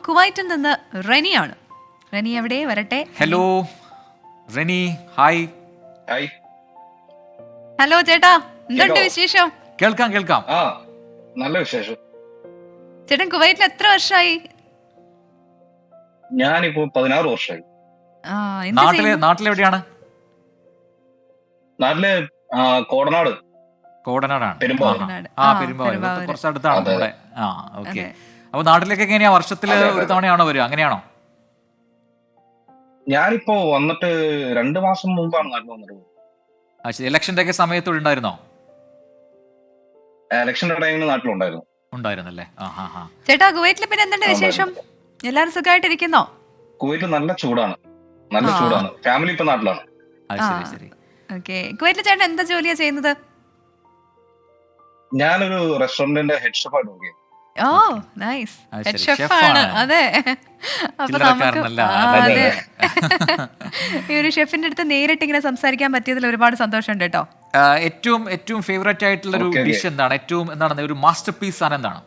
കുവൈറ്റിൽ നിന്ന് റെനിയാണ്. റെനി എവിടെ വരട്ടെ? Hello Reni, hi. Hi. Hello ചേട്ടാ, എന്തുണ്ട് വിശേഷം? കേൾക്കാം കേൾക്കാം. ആ നല്ല വിശേഷം. ചേട്ടൻ കുവൈറ്റിൽ എത്ര വർഷമായി? ഞാനിപ്പോ 16 വർഷമായി. നാട്ടിലെവിടെയാണ്? നാട്ടില് കോടനാട്. കോടനാടാണ്. പെരുമ്പാവൂർ. പെരുമ്പാവൂർ കുറച്ച് അടുത്താണ് നമ്മുടെ. ഓക്കെ. അപ്പൊ നാട്ടിലേക്ക് എങ്ങനെയാ, വർഷത്തില് ഒരു തവണയാണോ വരിക, അങ്ങനെയാണോ? ഞാനിപ്പോ വന്നിട്ട് 2 മാസം മുമ്പാണ് നാട്ടിൽ വന്നത്. ഇലക്ഷന്റെ ഒക്കെ സമയത്തോടെ ഉണ്ടായിരുന്നോ? ഇലക്ഷന്റെ ടൈമിൽ നാട്ടിലുണ്ടായിരുന്നു. ഉണ്ടായിരുന്നല്ലേ. ചേട്ടാ കുവൈറ്റിൽ പിന്നെ എന്തുണ്ട് വിശേഷം? എല്ലാരും സുഖമായിട്ടിരിക്കുന്നോ? കുവൈറ്റിൽ നല്ല ചൂടാണ്, നല്ല ചൂടാണ്. ഫാമിലി ഇപ്പൊ നാട്ടിലാണ്. കുവൈറ്റിൽ ചേട്ടൻ എന്താ ജോലിയാ ചെയ്യുന്നത്? ഞാനൊരു റെസ്റ്റോറന്റിന്റെ ഹെഡ് ഷെഫായിട്ട് വർക്ക് ചെയ്യും. ഓ നൈസ്, ഹെഡ് ഷെഫാണ്. അതെ, അപ്പൊ നമുക്ക് അതെ ഈ ഒരു ഷെഫിന്റെ അടുത്ത് നേരിട്ട് ഇങ്ങനെ സംസാരിക്കാൻ പറ്റിയതിൽ ഒരുപാട് സന്തോഷമുണ്ട് കേട്ടോ. ഏറ്റവും ഫേവറേറ്റ് ആയിട്ടുള്ള ഒരു ഡിഷ് എന്താണ്? എന്താണ് ഒരു മാസ്റ്റർ പീസ് ആണ്? എന്താണ്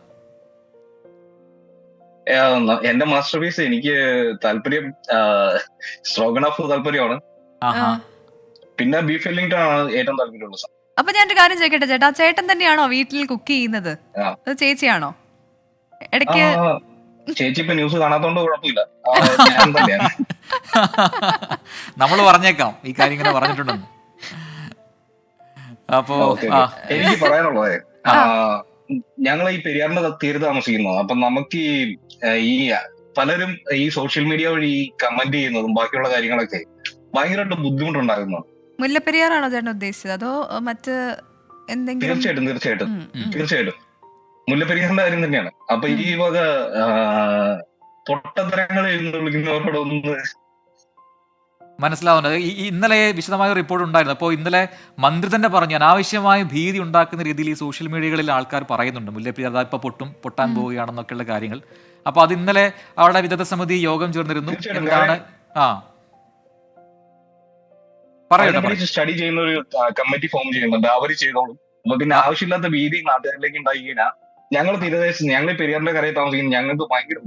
എന്റെ മാസ്റ്റർ പീസ്? എനിക്ക് താല്പര്യം സ്ട്രോഗനഫ് താല്പര്യമാണ്. പിന്നെ ബീഫ് വെല്ലിംഗ്ടൺ ആണ് ഏറ്റവും താല്പര്യമുള്ള. അപ്പൊ ഞാനൊരു കാര്യം ചോദിക്കട്ടെ ചേട്ടാ, ചേട്ടൻ തന്നെയാണോ വീട്ടിൽ കുക്ക് ചെയ്യുന്നത്, അത് ചേച്ചിയാണോ? ഇടയ്ക്ക് ചേച്ചി ഇപ്പൊ ന്യൂസ് കാണാത്തോണ്ട് കുഴപ്പമില്ല. നമ്മൾ പറഞ്ഞേക്കാം ഈ കാര്യം ഇങ്ങനെ പറഞ്ഞിട്ടുണ്ടെന്ന്. അപ്പോ എനിക്ക് പറയാനുള്ളത്, ഞങ്ങൾ ഈ പെരിയാറിന്റെ തീരത്ത് താമസിക്കുന്നു. അപ്പൊ നമുക്ക് ഈ പലരും ഈ സോഷ്യൽ മീഡിയ വഴി കമന്റ് ചെയ്യുന്നതും ബാക്കിയുള്ള കാര്യങ്ങളൊക്കെ ഭയങ്കരമായിട്ട് ബുദ്ധിമുട്ടുണ്ടാകുന്നു. മുല്ലപ്പെരിയാറാണോ ചേട്ടൻ ഉദ്ദേശിച്ചത്, അതോ മറ്റ് എന്തെങ്കിലും? തീർച്ചയായിട്ടും മുല്ലപ്പെരിയാറിന്റെ കാര്യം തന്നെയാണ്. അപ്പൊ ഈ വക പൊട്ടത്തരങ്ങൾ വിളിക്കുന്നവരോടൊന്ന് മനസ്സിലാവുന്നത്. ഇന്നലെ വിശദമായ റിപ്പോർട്ട് ഉണ്ടായിരുന്നു. അപ്പോൾ ഇന്നലെ മന്ത്രി തന്നെ പറഞ്ഞു, അനാവശ്യമായ ഭീതി ഉണ്ടാക്കുന്ന രീതിയിൽ ഈ സോഷ്യൽ മീഡിയകളിൽ ആൾക്കാർ പറയുന്നുണ്ട് മുല്ലപ്പെരിയാർ ഇപ്പൊ പൊട്ടാൻ പോവുകയാണെന്നൊക്കെയുള്ള കാര്യങ്ങൾ. അപ്പൊ അത് ഇന്നലെ അവിടെ വിദഗ്ധ സമിതി യോഗം ചേർന്നിരുന്നു. എന്താണ് സ്റ്റഡി ചെയ്യുന്ന ഒരു കമ്മിറ്റി ഫോം ചെയ്യുന്നുണ്ട്, അവര് ചെയ്തോളും. അപ്പൊ പിന്നെ ആവശ്യമില്ലാത്ത ഭീതി നാട്ടുകാരിലേക്ക് ഉണ്ടായി കഴിഞ്ഞാൽ ഞങ്ങൾ തീരദേശം, ഞങ്ങൾ പെരിയാറിന്റെ കരയിൽ താമസിക്കുന്ന ഞങ്ങൾക്ക് ഭയങ്കര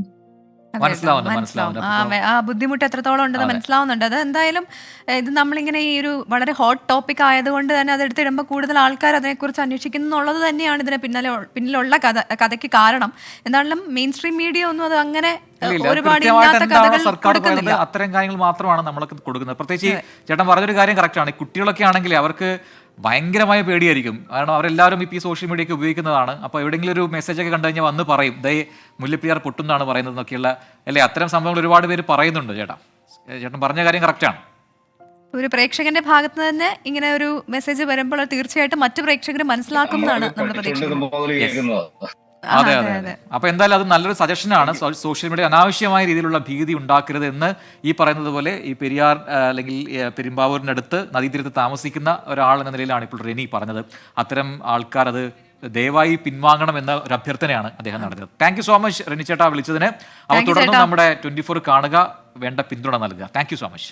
ആ ബുദ്ധിമുട്ട് എത്രത്തോളം ഉണ്ടെന്ന് മനസ്സിലാവുന്നുണ്ട്. അത് എന്തായാലും ഇത് നമ്മളിങ്ങനെ ഈ ഒരു വളരെ ഹോട്ട് ടോപ്പിക് ആയതുകൊണ്ട് തന്നെ അത് എടുത്തിടുമ്പോൾ കൂടുതൽ ആൾക്കാർ അതിനെക്കുറിച്ച് അന്വേഷിക്കുന്നു എന്നുള്ളത് തന്നെയാണ് ഇതിന് പിന്നിലുള്ള കഥയ്ക്ക് കാരണം. എന്തായാലും മെയിൻ സ്ട്രീം മീഡിയ ഒന്നും അത് അങ്ങനെ ഒരുപാട് അത്തരം കാര്യങ്ങൾ മാത്രമാണ് നമ്മളൊക്കെ കൊടുക്കുന്നത്. പ്രത്യേകിച്ച് ചേട്ടൻ പറഞ്ഞൊരു കാര്യം കറക്റ്റാണ്. കുട്ടികളൊക്കെ ആണെങ്കിൽ അവർക്ക് ഭയങ്കരമായ പേടിയായിരിക്കും. കാരണം അവരെല്ലാവരും ഇപ്പോൾ ഈ സോഷ്യൽ മീഡിയ ഒക്കെ ഉപയോഗിക്കുന്നതാണ്. അപ്പോൾ എവിടെയെങ്കിലും ഒരു മെസ്സേജ് ഒക്കെ കണ്ടു കഴിഞ്ഞാൽ വന്ന് പറയും ദേ മുല്ലപ്പെരിയാർ പൊട്ടുന്നാണ് പറയുന്നത് എന്നൊക്കെയുള്ള അല്ലേ, അത്തരം സംഭവങ്ങൾ ഒരുപാട് പേര് പറയുന്നുണ്ട്. ചേട്ടൻ പറഞ്ഞ കാര്യം കറക്റ്റാണ്. ഒരു പ്രേക്ഷകന്റെ ഭാഗത്ത് തന്നെ ഇങ്ങനെ ഒരു മെസ്സേജ് വരുമ്പോൾ തീർച്ചയായിട്ടും മറ്റു പ്രേക്ഷകർ മനസ്സിലാക്കുന്നതാണ് നമ്മൾ പ്രതീക്ഷിക്കുന്നത്. അതെ അതെ അതെ. അപ്പൊ എന്തായാലും അത് നല്ലൊരു സജഷനാണ്. സോഷ്യൽ മീഡിയ അനാവശ്യമായ രീതിയിലുള്ള ഭീതി ഉണ്ടാക്കരുത് എന്ന് ഈ പറയുന്നത് പോലെ ഈ പെരിയാർ അല്ലെങ്കിൽ പെരുമ്പാവൂരിന്റെ അടുത്ത് നദീതീരത്ത് താമസിക്കുന്ന ഒരാൾ എന്ന നിലയിലാണ് ഇപ്പോൾ റെനി പറഞ്ഞത്. അത്തരം ആൾക്കാർ അത് ദയവായി പിൻവാങ്ങണം എന്ന ഒരു അഭ്യർത്ഥനയാണ് അദ്ദേഹം നടത്തിയത്. Thank you so much Reni ചേട്ടാ വിളിച്ചതിന്. അപ്പോൾ തുടർന്ന് നമ്മുടെ 24 കാണുക, വേണ്ട പിന്തുണ നൽകുക. Thank you so much.